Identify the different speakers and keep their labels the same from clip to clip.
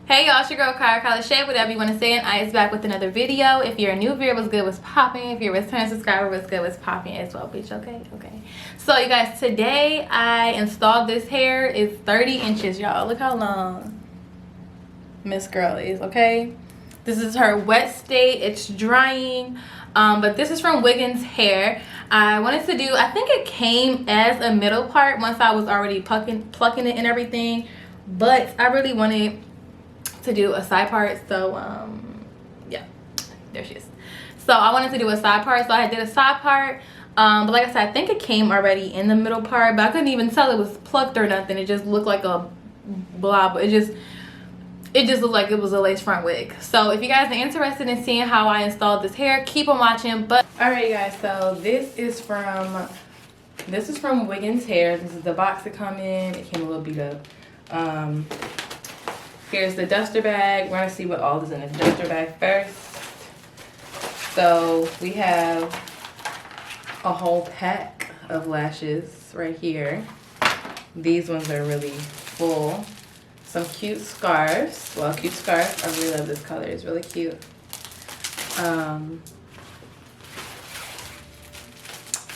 Speaker 1: Hey y'all, it's your girl Kylashaii, whatever you want to say, and I is back with another video. If you're a new viewer, what's good, what's popping? If you're a return subscriber, what's good, what's popping as well, bitch. Okay. So you guys, today I installed this hair. It's 30 inches, y'all. Look how long Miss Girl is. Okay, this is her wet state. It's drying, but this is from Wiggins hair. I wanted to do, I think it came as a middle part once I was already plucking it and everything, but I really wanted to do a side part, so yeah, there she is. So I wanted to do a side part, so I did a side part, but like I said, I think it came already in the middle part, but I couldn't even tell it was plucked or nothing. It just looked like a blob. It just looked like it was a lace front wig. So if you guys are interested in seeing how I installed this hair, keep on watching. But all right, guys, so this is from Wiggins hair. This is the box it come in. It came a little beat up. Here's the duster bag. We're gonna see what all is in the duster bag first. So we have a whole pack of lashes right here. These ones are really full. Some cute scarves. Well, cute scarves. I really love this color. It's really cute.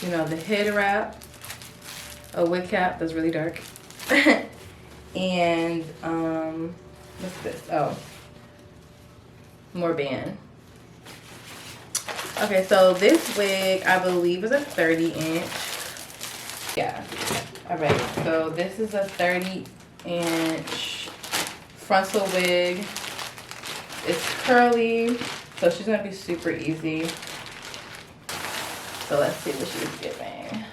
Speaker 1: You know, the head wrap, a wig cap that's really dark, and what's this? Oh, more band. Okay, so this wig I believe is a 30-inch. Yeah. All right. So this is a 30-inch frontal wig. It's curly, so she's gonna be super easy. So let's see what she's giving.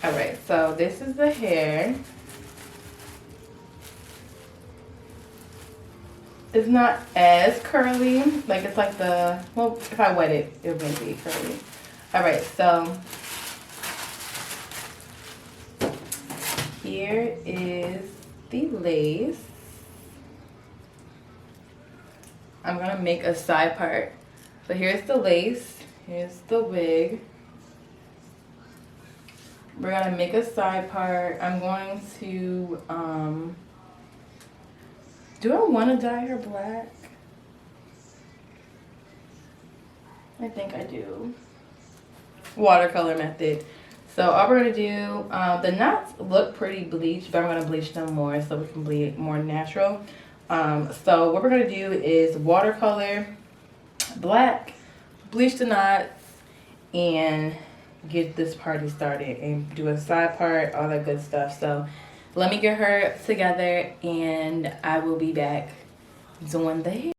Speaker 1: All right. So this is the hair. It's not as curly, like it's like the, well, if I wet it, it would be curly. All right, so here is the lace. I'm gonna make a side part. So here's the lace, here's the wig. We're gonna make a side part. I'm going to, do I want to dye her black? I think I do. Watercolor method. So all we're going to do, the knots look pretty bleached, but I'm going to bleach them more so we can bleed more natural. So what we're going to do is watercolor black, bleach the knots, and get this party started and do a side part, all that good stuff. So let me get her together and I will be back doing the hair.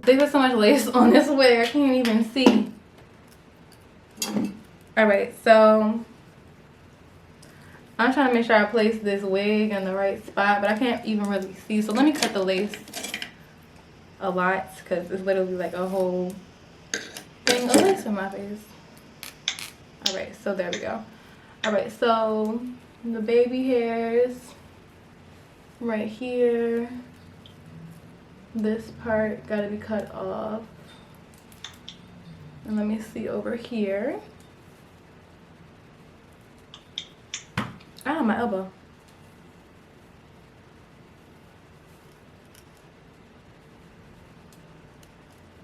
Speaker 1: There's so much lace on this wig, I can't even see. Alright, so I'm trying to make sure I place this wig in the right spot, but I can't even really see. So let me cut the lace a lot, because it's literally like a whole thing of lace in my face. Alright, so there we go. Alright, so the baby hairs right here. This part gotta be cut off. And let me see over here. Ah, my elbow.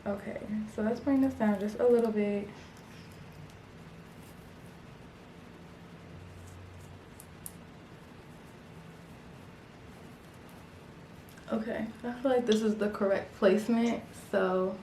Speaker 1: Okay, so let's bring this down just a little bit. Okay, I feel like this is the correct placement, so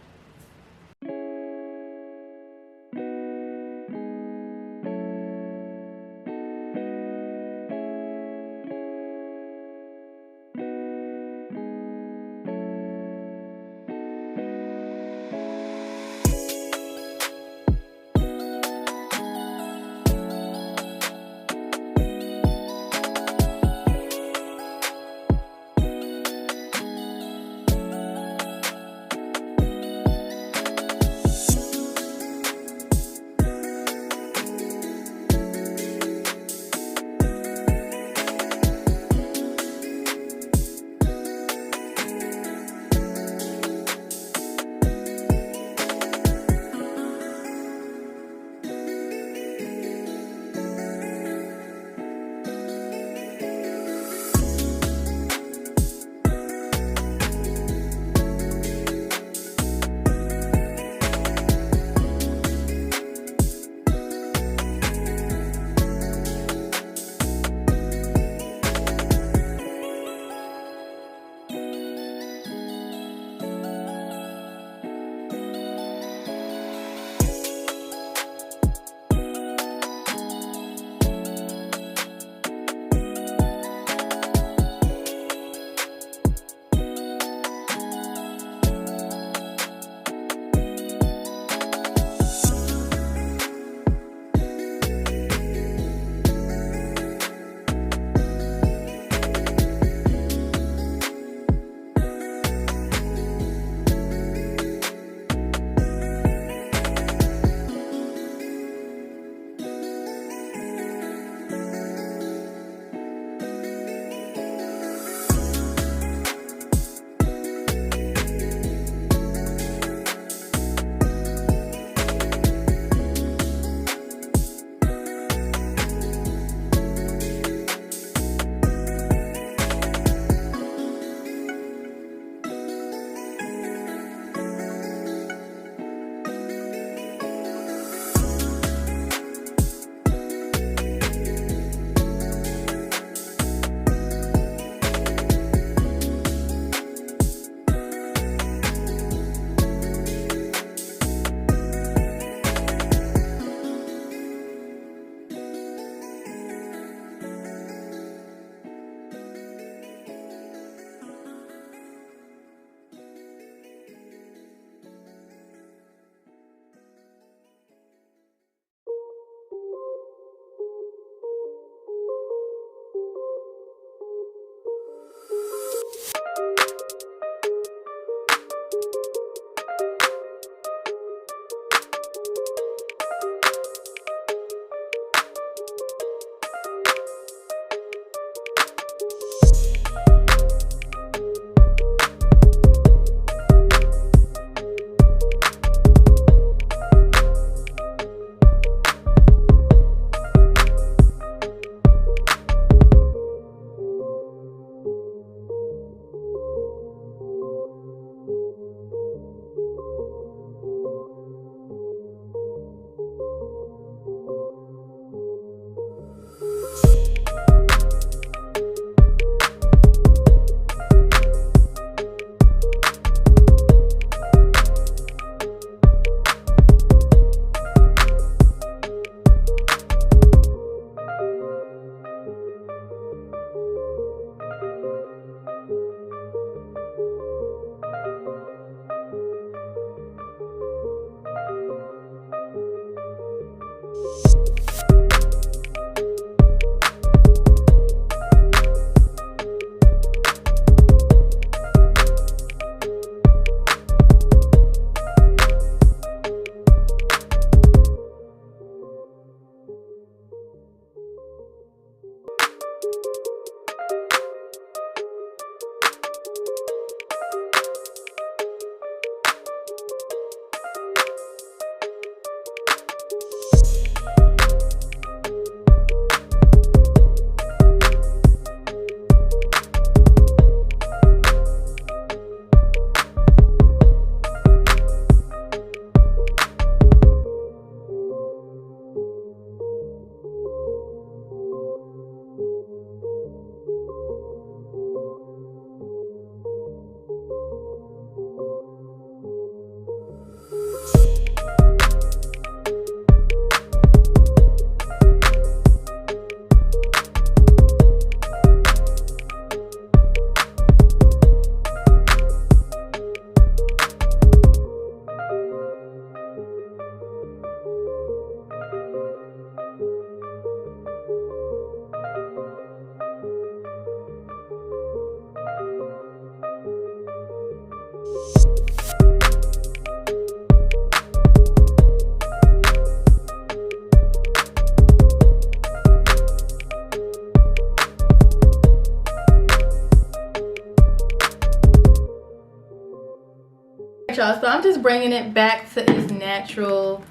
Speaker 1: y'all, so I'm just bringing it back to its natural,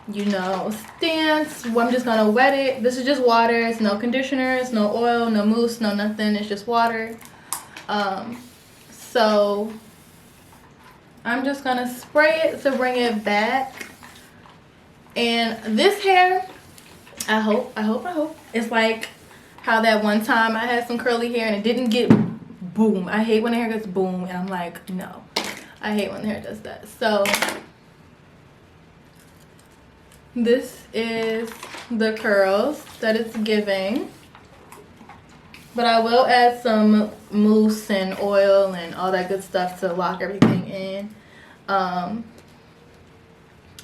Speaker 1: you know, stance. I'm just gonna wet it. This is just water. It's no conditioner, it's no oil, no mousse, no nothing. It's just water. So I'm just gonna spray it to bring it back. And this hair, I hope it's like how that one time I had some curly hair and it didn't get boom. I hate when the hair gets boom, and I'm like, no, I hate when the hair does that. So this is the curls that it's giving, but I will add some mousse and oil and all that good stuff to lock everything in.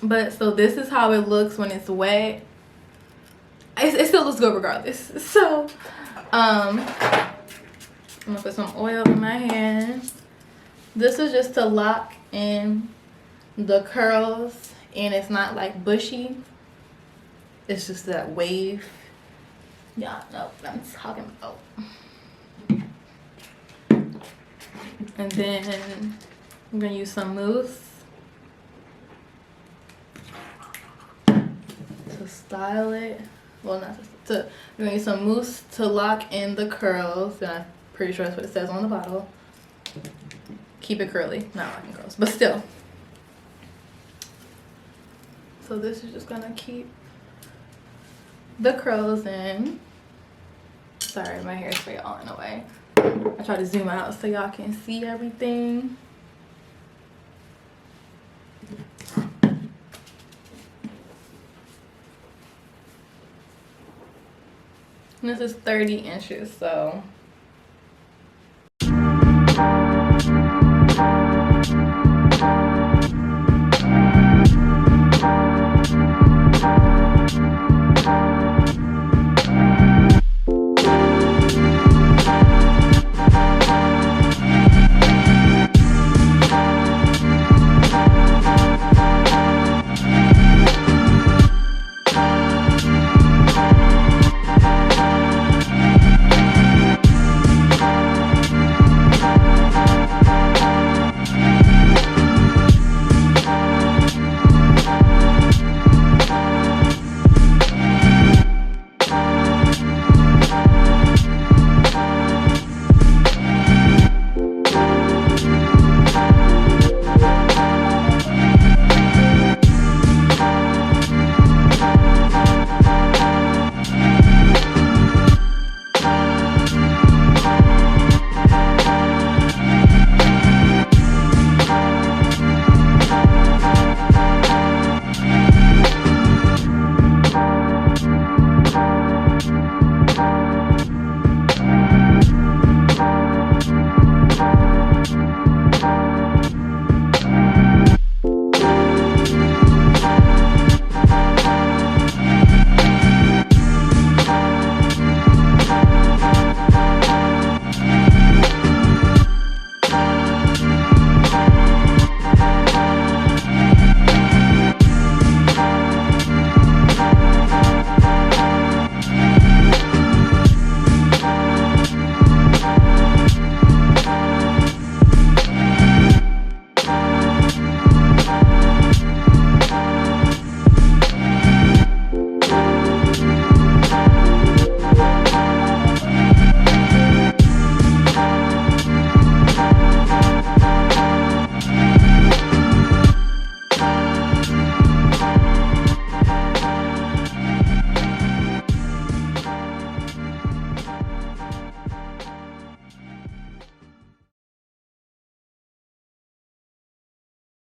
Speaker 1: But so this is how it looks when it's wet. It still looks good regardless. So I'm gonna put some oil in my hand. This is just to lock in the curls, and it's not like bushy. It's just that wave. Yeah, no, I'm talking about. And then I'm gonna use some mousse to style it. Well, not to. I'm gonna use some mousse to lock in the curls. And I'm pretty sure that's what it says on the bottle. Keep it curly, not locking curls, but still. So this is just gonna keep the curls in. Sorry, my hair is straight all in the way. I try to zoom out so y'all can see everything. And this is 30 inches, so.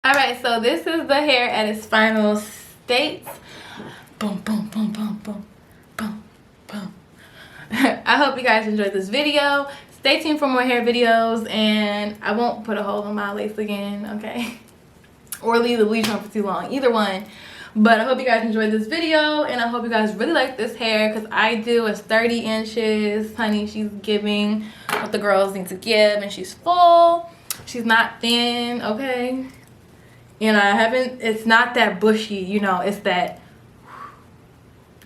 Speaker 1: Alright, so this is the hair at its final state. Boom, boom, boom, boom, boom, boom, boom. I hope you guys enjoyed this video. Stay tuned for more hair videos, and I won't put a hole in my lace again, okay? Or leave the bleach on for too long, either one. But I hope you guys enjoyed this video, and I hope you guys really like this hair, because I do. It's 30 inches. Honey, she's giving what the girls need to give, and she's full. She's not thin, okay? You know, it's not that bushy, you know, it's that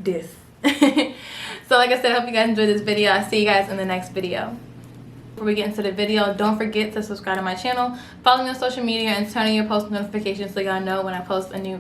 Speaker 1: this. So like I said, I hope you guys enjoyed this video. I'll see you guys in the next video. Before we get into the video, don't forget to subscribe to my channel, follow me on social media, and turn on your post notifications so y'all know when I post a new